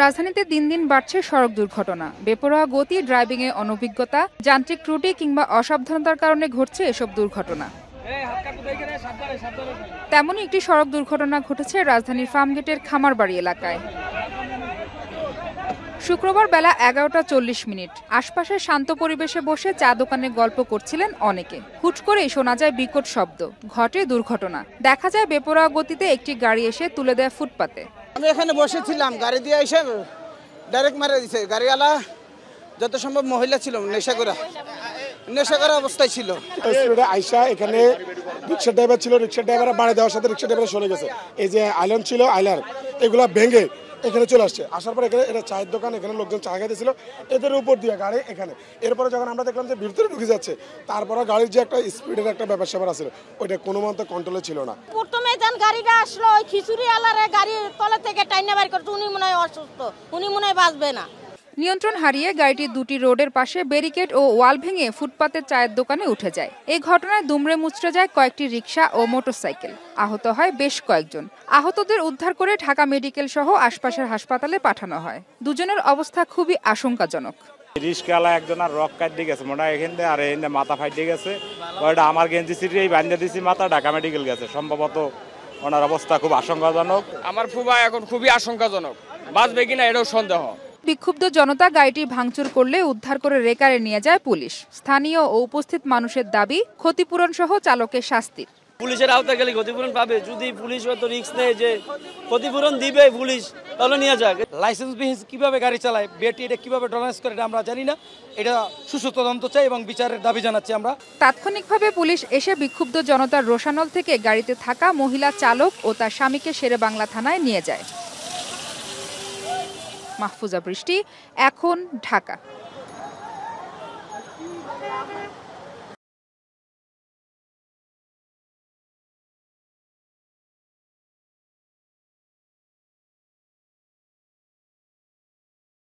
রাজধানীতে দিন দিন বাড়ছে সড়ক দুর্ঘটনা। বেপরোয়া গতি, ড্রাইভিংয়ে অনভিজ্ঞতা, যান্ত্রিক ত্রুটি কিংবা অসাবধানতার কারণে ঘটছে এসব দুর্ঘটনা। তেমনই একটি সড়ক দুর্ঘটনা ঘটেছে রাজধানীর ফার্মগেটের খামারবাড়ি এলাকায়। শুক্রবার বেলা 11:40। আশপাশে শান্ত পরিবেশে বসে চা দোকানে গল্প করছিলেন অনেকে। হুট করেই শোনা যায় বিকট শব্দ, ঘটে দুর্ঘটনা। দেখা যায় বেপরোয়া গতিতে একটি গাড়ি এসে তুলে দেয় ফুটপাতে। আমি এখানে বসেছিলাম, গাড়ি দিয়ে এসে ডাইরেক্ট মারা দিয়েছে। গাড়িওয়ালা যত সম্ভব মহিলা ছিল, নেশা করা অবস্থায় ছিল। আইসা এখানে রিক্সা ড্রাইভার ছিল, রিক্সা ড্রাইভার বাড়ি দেওয়ার সাথে রিক্সা ড্রাইভার সরে গেছে। এই যে আইল্যান্ড ছিল, আইলার এগুলা ভেঙে এখানে চলে আসছে। আসার পর এখানে এটা চায়ের দোকান, এখানে লোকজন চা খাইতেছিল, এদের উপর দিয়ে গাড়ি এখানে। এরপরে যখন আমরা দেখলাম যে ভিতরে ঢুকে যাচ্ছে, তারপরে গাড়ির যে একটা স্পিডের একটা ব্যাপার স্যাপার আছিল, ওইটা কোনো মতে কন্ট্রোলে ছিল না। প্রথমে যখন গাড়িটা আসলো, ওই খিচুড়ি আলারে গাড়ির তলা থেকে টাইনা বের করতে, উনি মনে হয় অসুস্থ, উনি মনে হয় বাঁচবে না। নিয়ন্ত্রণ হারিয়ে গাড়িটি দুটি রোডের পাশে ব্যারিকেড ও ওয়াল ভেঙে ফুটপাতের চায়ের দোকানে উঠে যায়। এই ঘটনায় দুমড়ে মুচড়ে যায় কয়েকটি রিকশা ও মোটরসাইকেল। আহত হয় বেশ কয়েকজন। আহতদের উদ্ধার করে ঢাকা মেডিকেল সহ আশপাশের হাসপাতালে পাঠানো হয়। দুজনের অবস্থা খুবই আশঙ্কাজনক। রিস্কাওয়ালা একজন আর রক কাট দিয়ে গেছে, মনে হয় এখান থেকে, আর এখানে মাথা ফাইটে গেছে। ওইটা আমার গেঞ্জি সিটিই বাঁধিয়ে দিয়েছি, মাথা ঢাকা মেডিকেল গেছে। সম্ভবত ওনার অবস্থা খুব আশঙ্কাজনক। আমার ফুফা এখন খুবই আশঙ্কাজনক, বাঁচবে কিনা এটাও সন্দেহ। বিক্ষুব্ধ জনতা গাড়িটি ভাঙচুর করলে উদ্ধার করে রেকারে নিয়ে যায় পুলিশ। স্থানীয় ও উপস্থিত মানুষের দাবি, ক্ষতিপূরণ সহ চালকের শাস্তির। পুলিশের আওতায় গেলে ক্ষতিপূরণ পাবে। যদি পুলিশ হয়তো রিস্ক নেয় যে ক্ষতিপূরণ দিবে পুলিশ, তাহলে নিয়ে যাক। লাইসেন্সবিহীন কিভাবে গাড়ি চালায়, বেটি এটা কিভাবে ড্রাইভ করে, এটা আমরা জানি না। এটা সুষ্ঠু তদন্ত চাই এবং বিচারের দাবি জানাচ্ছি আমরা। তাৎক্ষণিকভাবে পুলিশ এসে বিক্ষুব্ধ জনতার রোষানল থেকে গাড়িতে থাকা মহিলা চালক ও তার স্বামীকে শেরেবাংলা থানায় নিয়ে যায়। মাহফুজা বৃষ্টি, এখন, ঢাকা।